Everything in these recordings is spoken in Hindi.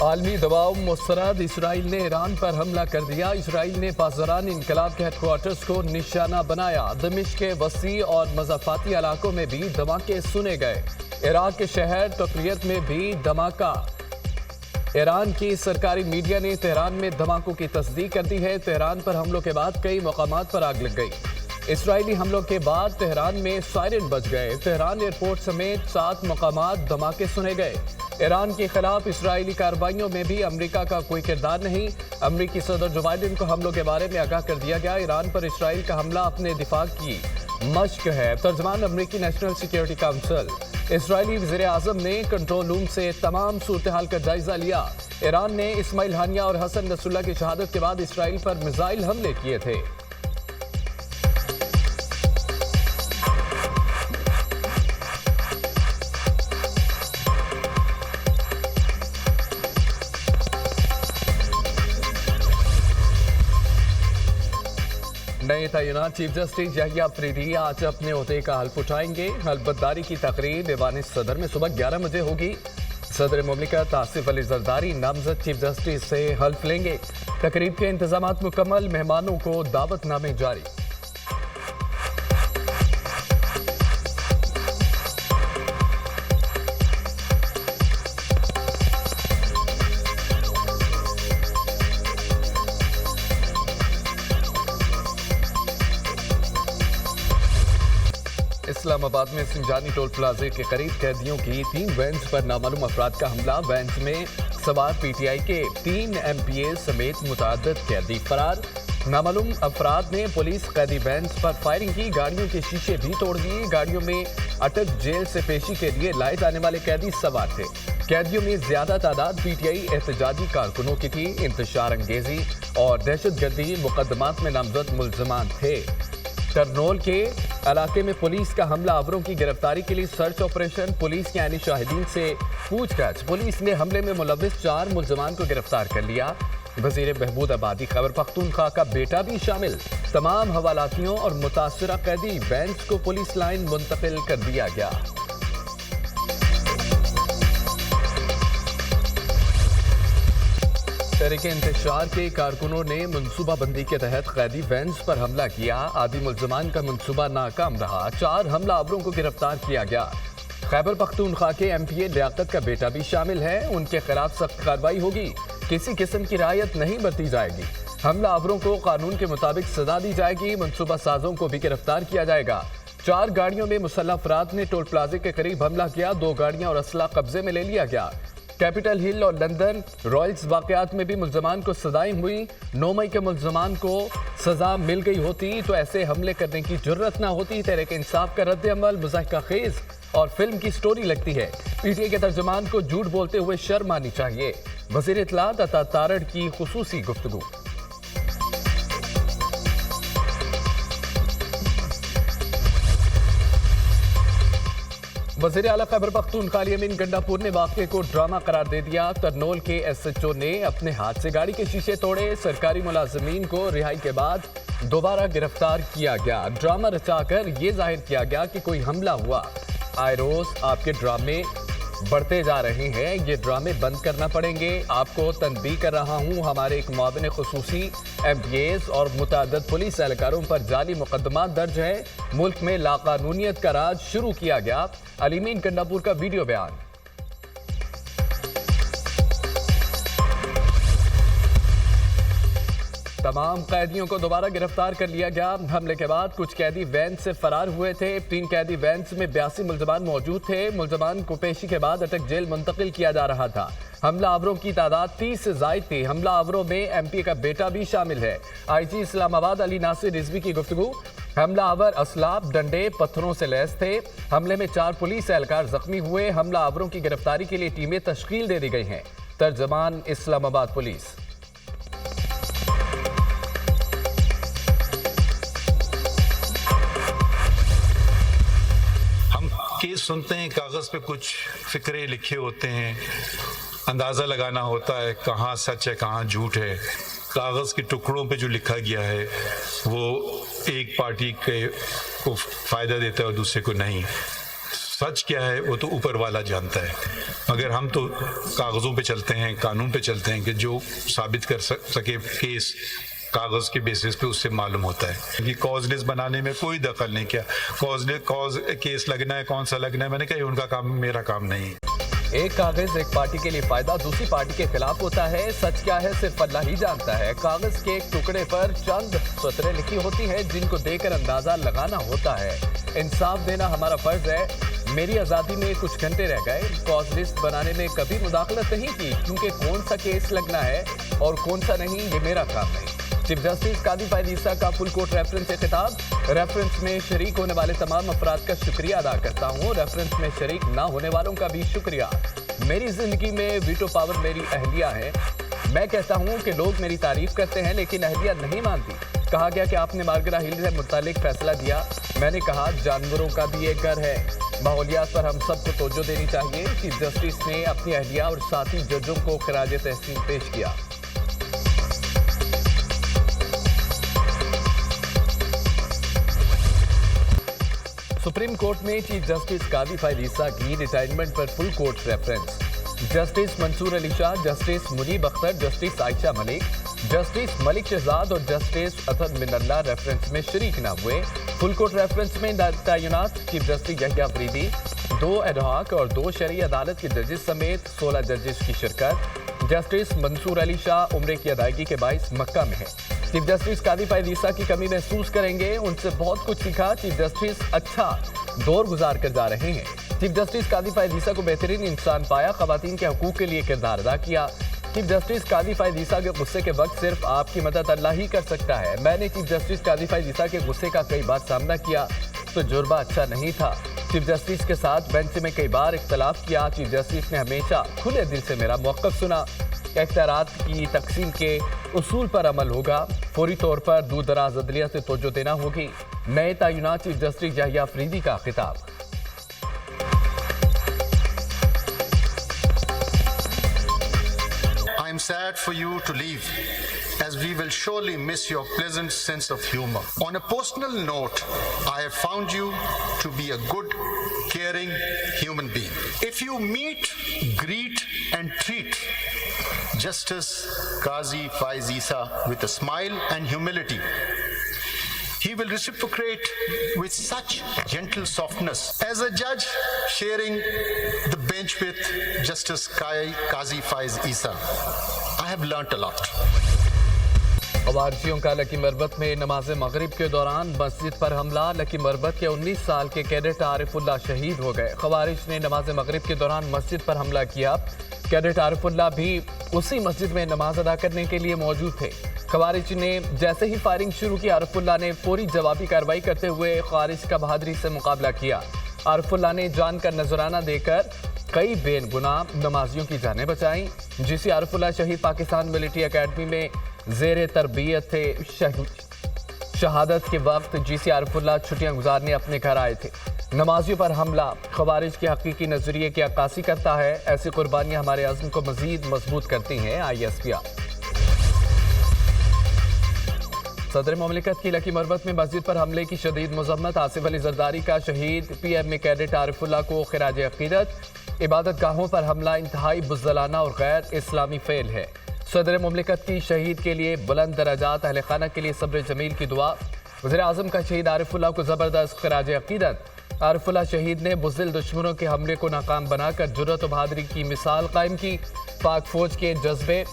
आलमी दबाव मुस्तरद, इसराइल ने ईरान पर हमला कर दिया। इसराइल ने पासदारान इनकलाब के हेडक्वार्टर्स को निशाना बनाया। दमिश्क के वसी और मज़ाफ़ाती इलाकों में भी धमाके सुने गए। इराक के शहर तक़रियत में भी धमाका। ईरान की सरकारी मीडिया ने तेहरान में धमाकों की तस्दीक कर दी है। तेहरान पर हमलों के बाद कई मकामात पर आग लग गई। इसराइली हमलों के बाद तेहरान में सायरन बज गए। तेहरान एयरपोर्ट समेत 7 मकामात धमाके सुने गए। ईरान के खिलाफ इसराइली कार्रवाइयों में भी अमेरिका का कोई किरदार नहीं। अमेरिकी सदर जो बाइडेन को हमलों के बारे में आगाह कर दिया गया। ईरान पर इसराइल का हमला अपने दिफा की मश्क है। तर्जमान अमेरिकी नेशनल सिक्योरिटी काउंसिल। इसराइली वज़ीर आज़म ने कंट्रोल रूम से तमाम सूरत हाल का जायजा लिया। ईरान ने इस्माइल हानिया और हसन नसरुल्लाह की शहादत के बाद इसराइल पर मिसाइल हमले किए थे। नए तैनात चीफ जस्टिस याहिया अफरीदी आज अपने ओहदे का हल्फ उठाएंगे। हल्फबर्दारी की तकरीर दीवान सदर में सुबह 11 बजे होगी। सदर मुमलिकत आसिफ अली जरदारी नामजद चीफ जस्टिस से हल्फ लेंगे। तकरीब के इंतजामात मुकम्मल, मेहमानों को दावतनामे जारी। इस्लामाबाद में सिंजानी टोल प्लाजे के करीब कैदियों की 3 वैन्स पर नामालूम अफराद का हमला। वैन्स में सवार पीटीआई के 3 एमपीए समेत मुतअद्दिद कैदी फरार। नामालूम अफराद ने पुलिस कैदी वैन्स पर फायरिंग की। गाड़ियों के शीशे भी तोड़ दिए। गाड़ियों में अटक जेल से पेशी के लिए लाए जाने वाले कैदी सवार थे। कैदियों में ज्यादा तादाद पीटीआई एहतजाजी कारकुनों की थी। इंतशार अंगेजी और दहशतगर्दी मुकदमात में नामजद मुल्जमान थे। करनौल के इलाके में पुलिस का हमला आवरों की गिरफ्तारी के लिए सर्च ऑपरेशन। पुलिस के आनी शाहिदीन से पूछताछ। पुलिस ने हमले में मुलविस 4 मुल्जमान को गिरफ्तार कर लिया। वजीर बहबूद आबादी खैबर पख्तूनख्वा का बेटा भी शामिल। तमाम हवालातियों और मुतासरा कैदी वैन्स को पुलिस लाइन मुंतकिल कर दिया गया। तहरीक इंतशार के कारकुनों ने मनसूबाबंदी के तहत कैदी वैन्स पर हमला किया। आदि मुल्जमान का मनसूबा नाकाम रहा। 4 हमलावरों को गिरफ्तार किया गया। खैबर पख्तूनख्वा के एमपीए लियाकत का बेटा भी शामिल है। उनके खिलाफ सख्त कार्रवाई होगी। किसी किस्म की रियायत नहीं बरती जाएगी। हमलावरों को कानून के मुताबिक सजा दी जाएगी। मनसूबा साजों को भी गिरफ्तार किया जाएगा। 4 गाड़ियों में मुसल्लह अफराद ने टोल प्लाजे के करीब हमला किया। 2 गाड़ियां और असला कब्जे में ले लिया गया। कैपिटल हिल और लंदन रॉयल्स वाकयात में भी मुल्जमान को सजाएं हुई। 9 मई के मुल्जमान को सजा मिल गई होती तो ऐसे हमले करने की जुर्रत ना होती। तहरीक इंसाफ का रद्द अमल मुज़ाहिका खेज और फिल्म की स्टोरी लगती है। पीटीए के तर्जुमान को झूठ बोलते हुए शर्म आनी चाहिए। वज़ीर इत्तलात अता तारड़ की खुसूसी गुफ्तगू। वज़ीर आला खैबर पख्तूनख्वा अमीन गंडापुर ने वाक़े को ड्रामा करार दे दिया। करनौल के एसएचओ ने अपने हाथ से गाड़ी के शीशे तोड़े। सरकारी मुलाजिमीन को रिहाई के बाद दोबारा गिरफ्तार किया गया। ड्रामा रचाकर ये जाहिर किया गया कि कोई हमला हुआ। आए रोज आपके ड्रामे बढ़ते जा रहे हैं। ये ड्रामे बंद करना पड़ेंगे। आपको तनबीह कर रहा हूँ, हमारे एक मुआविन खुसूसी एमपीएस और मुतअद्दिद पुलिस एहलकारों पर जाली मुकदमा दर्ज है। मुल्क में लाकानूनियत का राज शुरू किया गया। अमीन गंडापुर का वीडियो बयान। तमाम कैदियों को दोबारा गिरफ्तार कर लिया गया। हमले के बाद कुछ कैदी वैन से फरार हुए थे। 3 कैदी वैन में 82 मुल्जमान मौजूद थे। मुल्जमान को पेशी के बाद अटक जेल मुंतकिल किया जा रहा था। हमला आवरों की तादाद 30 से जायद थी। हमला आवरों में एमपी का बेटा भी शामिल है। आईजी इस्लामाबाद अली नासिर रिजवी की गुफ्तगू। हमला आवर असलाब, डंडे, पत्थरों से लैस थे। हमले में 4 पुलिस एहलकार जख्मी हुए। हमला आवरों की गिरफ्तारी के लिए टीमें तश्कील दे दी गई हैं। तर्जमान इस्लामाबाद पुलिस। केस सुनते हैं, कागज पे कुछ फिक्रे लिखे होते हैं, अंदाजा लगाना होता है कहाँ सच है कहाँ झूठ है। कागज के टुकड़ों पे जो लिखा गया है वो एक पार्टी के को फायदा देता है और दूसरे को नहीं। सच क्या है वो तो ऊपर वाला जानता है, मगर हम तो कागज़ों पे चलते हैं, कानून पे चलते हैं कि जो साबित कर सके केस कागज़ के बेसिस पे उससे मालूम होता है कि कॉज लिस्ट बनाने में कोई दखल नहीं किया। कॉज केस लगना है, कौन सा लगना है, मैंने कहा उनका काम, मेरा काम नहीं है। एक कागज एक पार्टी के लिए फायदा, दूसरी पार्टी के खिलाफ होता है। सच क्या है सिर्फ अल्लाह ही जानता है। कागज के एक टुकड़े पर चंद सतरें लिखी होती हैं जिनको देखकर अंदाजा लगाना होता है। इंसाफ देना हमारा फर्ज है। मेरी आज़ादी में कुछ घंटे रह गए। कॉज लिस्ट बनाने में कभी मुदाखलत नहीं की, क्योंकि कौन सा केस लगना है और कौन सा नहीं ये मेरा काम नहीं। चीफ जस्टिस कादी फायद ईसा का फुल कोर्ट रेफरेंस से खिताब। रेफरेंस में शरीक होने वाले तमाम अफराद का शुक्रिया अदा करता हूँ। रेफरेंस में शरीक ना होने वालों का भी शुक्रिया। मेरी जिंदगी में वीटो पावर मेरी अहलिया है। मैं कहता हूँ कि लोग मेरी तारीफ करते हैं लेकिन अहलिया नहीं मानती। कहा गया कि आपने मार्गरा हिल से मुतालिक फैसला दिया। मैंने कहा जानवरों का भी एक घर है। माहौलियात पर हम सबको तवज्जो देनी चाहिए। चीफ जस्टिस ने अपनी अहलिया और साथी जजों को खराज तहसीन पेश किया। सुप्रीम कोर्ट में चीफ जस्टिस कादी फायद ईसा की रिटायरमेंट पर full court reference. Justice Mansoor Ali Shah, justice Munib Akhtar, justice Ayesha Malik, justice Malik Shahzad और जस्टिस अतहर मिनल्ला रेफरेंस में शरीक न हुए। फुल कोर्ट रेफरेंस में तैनात chief justice Yahya Afridi, 2 ad hoc और 2 शरई अदालत के जजेस समेत 16 जजेस की शिरकत। जस्टिस मंसूर अली शाह उम्रे की अदायगी के बाइस मक्का में है। चीफ जस्टिस कादी फायद ईसा की कमी महसूस करेंगे। उनसे बहुत कुछ सीखा। चीफ जस्टिस अच्छा दौर गुजार कर जा रहे हैं। चीफ जस्टिस कादी फायद ईसा को बेहतरीन इंसान पाया। खवातीन के हकूक के लिए किरदार अदा किया। चीफ जस्टिस कादी फायद ईसा के गुस्से के वक्त सिर्फ आपकी मदद अल्लाह ही कर सकता है। मैंने चीफ जस्टिस कादी फायद ईसा के गुस्से का कई बार सामना किया तो जुर्बा अच्छा नहीं था। चीफ जस्टिस के साथ बेंच में कई बार इख्तलाफ किया। चीफ जस्टिस ने हमेशा खुले दिल से मेरा मौक़िफ़ सुना। इख्तियारात की तकसीम के उसूल पर अमल होगा। फौरी तौर पर दूर दराज अदलिया से तवज्जो देना होगी। नए तैनात चीफ जस्टिस यहिया अफरीदी का खिताब। I am sad for you to leave, as we will surely miss your pleasant sense of humor. On a personal note, I have found you to be a good, caring human being. If you meet, greet and treat Justice Qazi Faiz Issa with a smile and humility, he will reciprocate with such gentle softness. As a judge sharing the bench with Justice Qazi Faiz Issa, I have learnt a lot. खवारिजियों का लकी मरबत में नमाज मगरिब के दौरान मस्जिद पर हमला। लकी मरबत के 19 साल के कैडेट आरिफुल्लाह शहीद हो गए। खवारिज ने नमाज मगरिब के दौरान मस्जिद पर हमला किया। कैडेट आरिफुल्लाह भी उसी मस्जिद में नमाज अदा करने के लिए मौजूद थे। खवारिज ने जैसे ही फायरिंग शुरू की, आरिफुल्लाह ने पूरी जवाबी कार्रवाई करते हुए खवारिज का बहादुरी से मुकाबला किया। आरिफुल्लाह ने जान का नजराना देकर कई बेगुनाह नमाजियों की जानें बचाई। जिसे आरिफुल्लाह शहीद पाकिस्तान मिलिट्री अकेडमी में ज़ेरे तरबियत थे। शहादत के वक्त जीसी आरिफुल्लाह छुट्टियां गुजारने अपने घर आए थे। नमाजियों पर हमला खवारिज के हकीकी नजरिए की अक्कासी करता है। ऐसी कुर्बानियां हमारे अज़्म को मजीद मजबूत करती हैं। ISPR सदर मुमलिकत की लकी मरबत में मस्जिद पर हमले की शदीद मजम्मत। आसिफ अली जरदारी का शहीद PM में कैडेट आरिफुल्लाह को खिराज अकीदत। इबादत गाहों पर हमला इंतहाई बुज़दिलाना और गैर इस्लामी फेल है। सदर मुमलिकत की शहीद के लिए बुलंद दराजात, अहले खाना के लिए सब्र जमील की दुआ। वज़ीर आज़म का शहीद आरिफुल्लाह को ज़बरदस्त खिराज अकीदत। आरिफुल्लाह शहीद ने बुज़दिल दुश्मनों के हमले को नाकाम बनाकर जुर्रत और बहादुरी की मिसाल कायम की। पाक फौज के जज्बे,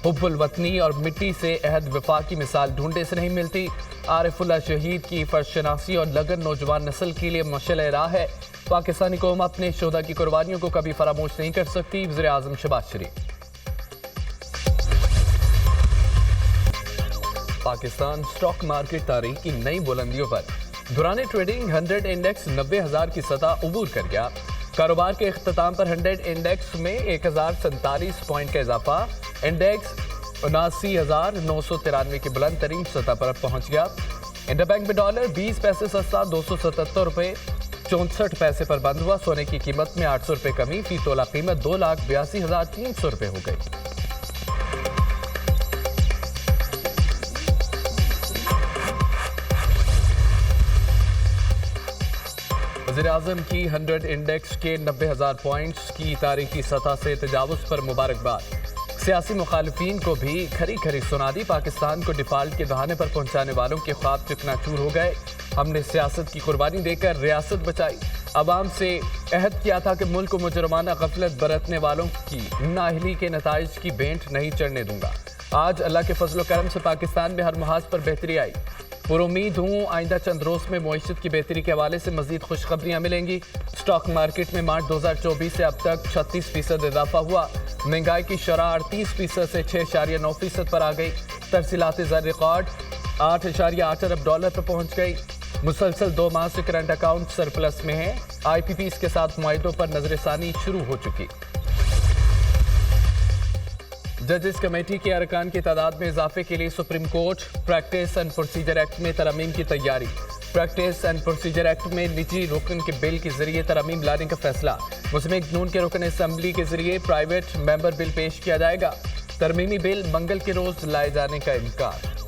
हुब्बुल वतनी और मिट्टी से अहद वफा की मिसाल ढूंढने से नहीं मिलती। आरिफुल्लाह शहीद की फर्शनासी और लगन नौजवान नस्ल के लिए मशाल राह है। पाकिस्तानी कौम अपने शोधा की कुर्बानियों को कभी फरामोश नहीं कर सकती। वज़ीर आज़म शहबाज शरीफ। पाकिस्तान स्टॉक मार्केट तारीख की नई बुलंदियों पर। दौरान ट्रेडिंग 100 इंडेक्स 90,000 की सतह उबूर कर गया। कारोबार के अख्ताम पर 100 इंडेक्स में 1047 पॉइंट का इजाफा। इंडेक्स 79,993 की बुलंद तरीन सतह पर पहुंच गया। इंटरबैंक में डॉलर 20 पैसे सस्ता 277 रुपये 64 पैसे पर बंद हुआ। सोने की कीमत में 800 रुपये कमी। फी तोला कीमत 2,82,300 रुपये हो गई। वज़ीर-ए-आज़म की 100 इंडेक्स के 90,000 पॉइंट्स की तारीखी सतह से तजावुज़ पर मुबारकबाद। सियासी मुखालिफिन को भी खरी खरी सुना दी। पाकिस्तान को डिफाल्ट के दहाने पर पहुंचाने वालों के ख्वाब चकनाचूर हो गए। हमने सियासत की कुर्बानी देकर रियासत बचाई। अवाम से अहद किया था कि मुल्क को मुजरमाना गफलत बरतने वालों की नाअहली के नताइज की भेंट नहीं चढ़ने दूंगा। आज अल्लाह के फजल करम से पाकिस्तान में हर मुहाज पर बेहतरी आई। पुरुम्मीद हूँ आइंदा चंद रोज में मईशत की बेहतरी के हवाले से मजीद खुशखबरियाँ मिलेंगी। स्टॉक मार्केट में मार्च 2024 से अब तक 36% इजाफा हुआ। महंगाई की शरह 38% से 6.9% पर आ गई। तरसीलात ज़र रिकॉर्ड 8.8 अरब डॉलर पर पहुंच गई। मुसलसल 2 माह से करंट अकाउंट सरप्लस में है। IPPs के साथ मुआहिदों पर नजरसानी शुरू हो चुकी। जजेस कमेटी के अरकान की तादाद में इजाफे के लिए supreme court practice and procedure act में तरमीम की तैयारी। प्रैक्टिस एंड प्रोसीजर एक्ट में निजी रुकन के बिल के जरिए तरमीम लाने का फैसला। मुस्लिम नून के रुकन असम्बली के जरिए प्राइवेट मेंबर बिल पेश किया जाएगा। तरमीमी बिल मंगल के रोज लाए जाने का इम्कान।